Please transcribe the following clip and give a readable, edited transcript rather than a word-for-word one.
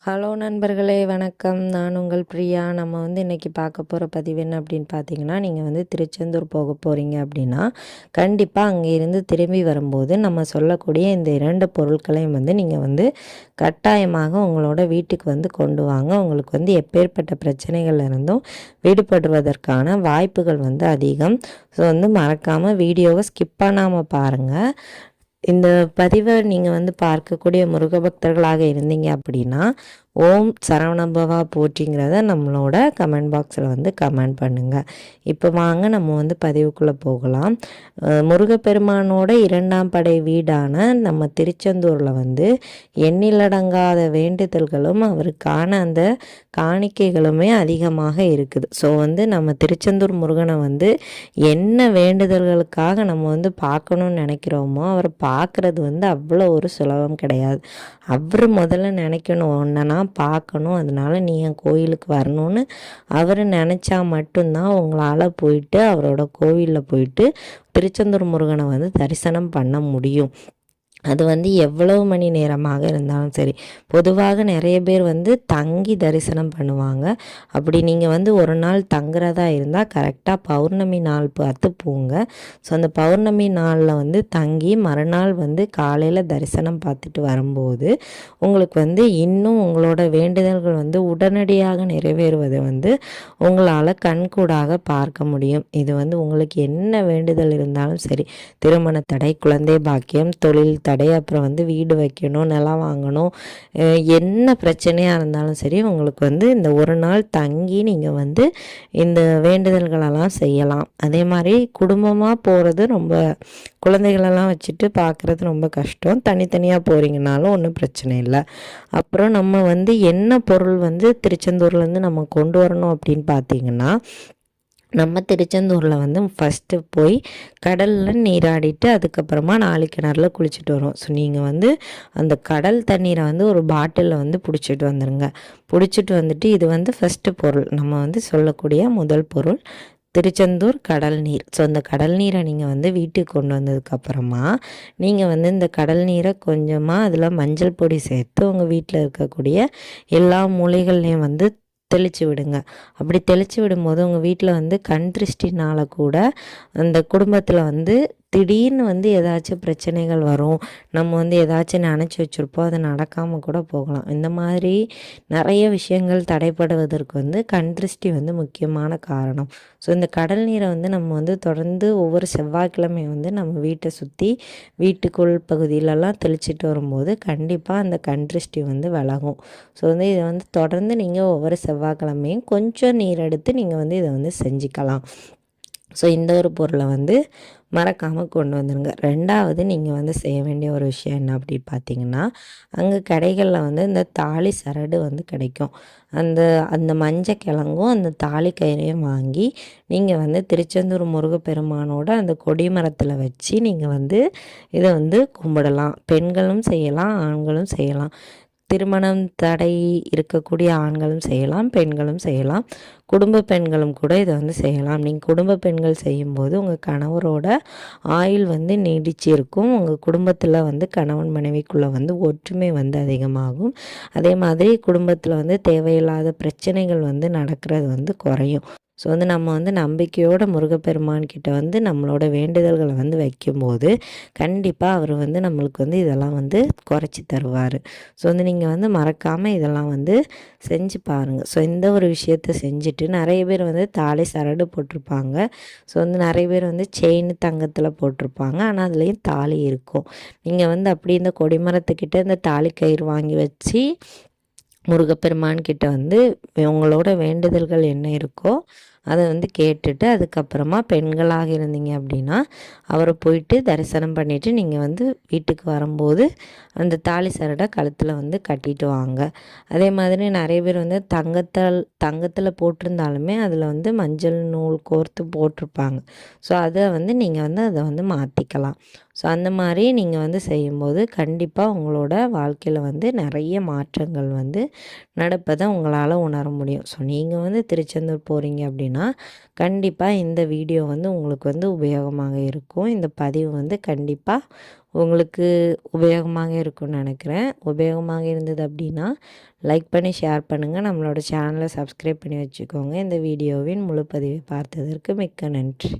Hello நண்பர்களே, வணக்கம். நான் உங்கள் பிரியா. நம்ம இன்றைக்கி பார்க்க போகிற பதிவு என்ன அப்படின்னு பார்த்தீங்கன்னா, நீங்கள் திருச்செந்தூர் போக போகிறீங்க அப்படின்னா, கண்டிப்பாக அங்கே இருந்து திரும்பி வரும்போது நம்ம சொல்லக்கூடிய இந்த 2 பொருட்களையும் நீங்கள் கட்டாயமாக உங்களோட வீட்டுக்கு கொண்டு வாங்க. உங்களுக்கு எப்பேற்பட்ட பிரச்சனைகள் இருந்தும் விடுபடுவதற்கான வாய்ப்புகள் அதிகம். ஸோ மறக்காமல் வீடியோவை ஸ்கிப் பண்ணாமல் பாருங்கள். இந்த பதிவை நீங்கள் பார்க்கக்கூடிய முருக பக்தர்களாக இருந்தீங்க அப்படின்னா, ஓம் சரவணபவா போற்றிங்கிறத நம்மளோட கமெண்ட் பாக்ஸில் கமெண்ட் பண்ணுங்கள். இப்போ வாங்க நம்ம பதிவுக்குள்ளே போகலாம். முருகப்பெருமானோட 2ஆம் படை வீடான நம்ம திருச்செந்தூரில் எண்ணிலடங்காத வேண்டுதல்களும் அவருக்கான அந்த காணிக்கைகளுமே அதிகமாக இருக்குது. ஸோ நம்ம திருச்செந்தூர் முருகனை என்ன வேண்டுதல்களுக்காக நம்ம பார்க்கணுன்னு நினைக்கிறோமோ அவரை பார்க்குறது அவ்வளோ ஒரு சுலபம் கிடையாது. அவர் முதல்ல நினைக்கணும், ஒன்றுனா பார்க்கணும், அதனால நீ என் கோயிலுக்கு வரணும்னு அவர் நினச்சா மட்டும்தான் உங்களால் போயிட்டு அவரோட கோவிலில் போயிட்டு திருச்செந்தூர் முருகனை தரிசனம் பண்ண முடியும். அது எவ்வளவு மணி நேரமாக இருந்தாலும் சரி. பொதுவாக நிறைய பேர் தங்கி தரிசனம் பண்ணுவாங்க. அப்படி நீங்கள் ஒரு நாள் தங்குறதா இருந்தால் கரெக்டாக பௌர்ணமி நாள் பார்த்து போங்க. ஸோ அந்த பௌர்ணமி நாளில் தங்கி மறுநாள் காலையில் தரிசனம் பார்த்துட்டு வரும்போது உங்களுக்கு இன்னும் உங்களோட வேண்டுதல்கள் உடனடியாக நிறைவேறுவதை உங்களால் கண்கூடாக பார்க்க முடியும். இது உங்களுக்கு என்ன வேண்டுதல் இருந்தாலும் சரி, திருமண தடை, குழந்தை பாக்கியம், தொழில் தடை, அப்புறம் வீடு வைக்கணும், நிலம் வாங்கணும், என்ன பிரச்சனையாக இருந்தாலும் சரி உங்களுக்கு இந்த ஒரு நாள் தங்கி நீங்கள் இந்த வேண்டுதல்களெல்லாம் செய்யலாம். அதே மாதிரி குடும்பமாக போகிறது ரொம்ப, குழந்தைகளெல்லாம் வச்சுட்டு பார்க்குறது ரொம்ப கஷ்டம். தனித்தனியாக போகிறீங்கனாலும் ஒன்றும் பிரச்சனை இல்லை. அப்புறம் நம்ம என்ன பொருள் திருச்செந்தூர்லேருந்து நம்ம கொண்டு வரணும் அப்படின்னு பார்த்தீங்கன்னா, நம்ம திருச்செந்தூரில் ஃபஸ்ட்டு போய் கடலில் நீராடிட்டு அதுக்கப்புறமா 4 கிணறுல குளிச்சுட்டு வரோம். ஸோ நீங்கள் அந்த கடல் தண்ணீரை ஒரு பாட்டிலில் பிடிச்சிட்டு வந்துடுங்க. பிடிச்சிட்டு வந்துட்டு இது ஃபஸ்ட்டு பொருள், நம்ம சொல்லக்கூடிய முதல் பொருள் திருச்செந்தூர் கடல் நீர். ஸோ அந்த கடல் நீரை நீங்கள் வீட்டுக்கு கொண்டு வந்ததுக்கப்புறமா நீங்கள் இந்த கடல் நீரை கொஞ்சமாக அதில் மஞ்சள் பொடி சேர்த்து உங்கள் வீட்டில் இருக்கக்கூடிய எல்லா மூலைகள்லையும் தெளித்து விடுங்க. அப்படி தெளித்து விடும்போது உங்கள் வீட்டில் கண் திருஷ்டினால் கூட அந்த குடும்பத்தில் திடீர்னு ஏதாச்சும் பிரச்சனைகள் வரும். நம்ம ஏதாச்சும் நினச்சி வச்சுருப்போம், அது நடக்காமல் கூட போகலாம். இந்த மாதிரி நிறைய விஷயங்கள் தடைப்படுவதற்கு கண் திருஷ்டி முக்கியமான காரணம். ஸோ இந்த கடல் நீரை நம்ம தொடர்ந்து ஒவ்வொரு செவ்வாய்க்கிழமையும் நம்ம வீட்டை சுற்றி வீட்டுக்குள் பகுதியிலலாம் தெளிச்சிட்டு வரும்போது கண்டிப்பாக அந்த கண் திருஷ்டி விலகும். ஸோ இதை தொடர்ந்து நீங்கள் ஒவ்வொரு செவ்வாய்க்கிழமையும் கொஞ்சம் நீர் எடுத்து நீங்கள் இதை செஞ்சுக்கலாம். ஸோ இந்த ஒரு பொருளை மறக்காமல் கொண்டு வந்துடுங்க. 2வது நீங்கள் செய்ய வேண்டிய ஒரு விஷயம் என்ன அப்படின்னு பார்த்தீங்கன்னா, அங்கே கடைகளில் இந்த தாலி சரடு கிடைக்கும். அந்த அந்த மஞ்சள் கிழங்கும் அந்த தாலி கயிறையும் வாங்கி நீங்கள் திருச்செந்தூர் முருகப்பெருமானோட அந்த கொடிமரத்தில் வச்சு நீங்கள் இதை கும்பிடலாம். பெண்களும் செய்யலாம், ஆண்களும் செய்யலாம். திருமணம் தடை இருக்கக்கூடிய ஆண்களும் செய்யலாம், பெண்களும் செய்யலாம், குடும்ப பெண்களும் கூட இதை செய்யலாம். நீங்கள் குடும்ப பெண்கள் செய்யும்போது உங்கள் கணவரோட ஆயுள் நீடிச்சு இருக்கும். உங்கள் குடும்பத்தில் கணவன் மனைவிக்குள்ளே ஒற்றுமை அதிகமாகும். அதே மாதிரி குடும்பத்தில் தேவையில்லாத பிரச்சனைகள் நடக்கிறது குறையும். ஸோ நம்ம நம்பிக்கையோட முருகப்பெருமான்கிட்ட நம்மளோட வேண்டுதல்களை வைக்கும்போது கண்டிப்பாக அவர் நம்மளுக்கு இதெல்லாம் குறைச்சி தருவார். ஸோ நீங்கள் மறக்காமல் இதெல்லாம் செஞ்சு பாருங்கள். ஸோ இந்த ஒரு விஷயத்தை செஞ்சுட்டு நிறைய பேர் தாலி சரடு போட்டிருப்பாங்க. ஸோ நிறைய பேர் செயின் தங்கத்தில் போட்டிருப்பாங்க. ஆனால் அதுலேயும் தாலி இருக்கும். நீங்கள் அப்படி இந்த கொடிமரத்துக்கிட்ட இந்த தாலி கயிறு வாங்கி வச்சு முருகப்பெருமான்கிட்ட உங்களோட வேண்டுதல்கள் என்ன இருக்கோ அதை கேட்டுட்டு அதுக்கப்புறமா பெண்களாக இருந்தீங்க அப்படின்னா அவரை போயிட்டு தரிசனம் பண்ணிவிட்டு நீங்கள் வீட்டுக்கு வரும்போது அந்த தாலி சரடை கழுத்தில் கட்டிட்டு வாங்க. அதே மாதிரி நிறைய பேர் தங்கத்தில் போட்டிருந்தாலுமே அதில் மஞ்சள் நூல் கோர்த்து போட்டிருப்பாங்க. ஸோ அதை நீங்கள் அதை மாற்றிக்கலாம். ஸோ அந்த மாதிரி நீங்கள் வந்து செய்யும்போது கண்டிப்பாக உங்களோட வாழ்க்கையில் வந்து நிறைய மாற்றங்கள் வந்து நடப்பதை உங்களால் உணர முடியும். ஸோ நீங்கள் வந்து திருச்செந்தூர் போகிறீங்க அப்படின்னா கண்டிப்பாக இந்த வீடியோ வந்து உங்களுக்கு வந்து உபயோகமாக இருக்கும். இந்த பதிவு வந்து கண்டிப்பாக உங்களுக்கு உபயோகமாக இருக்கும்னு நினைக்கிறேன். உபயோகமாக இருந்தது அப்படின்னா லைக் பண்ணி ஷேர் பண்ணுங்கள். நம்மளோட சேனலை சப்ஸ்கிரைப் பண்ணி வச்சுக்கோங்க. இந்த வீடியோவின் முழு பதிவை பார்த்ததற்கு மிக்க நன்றி.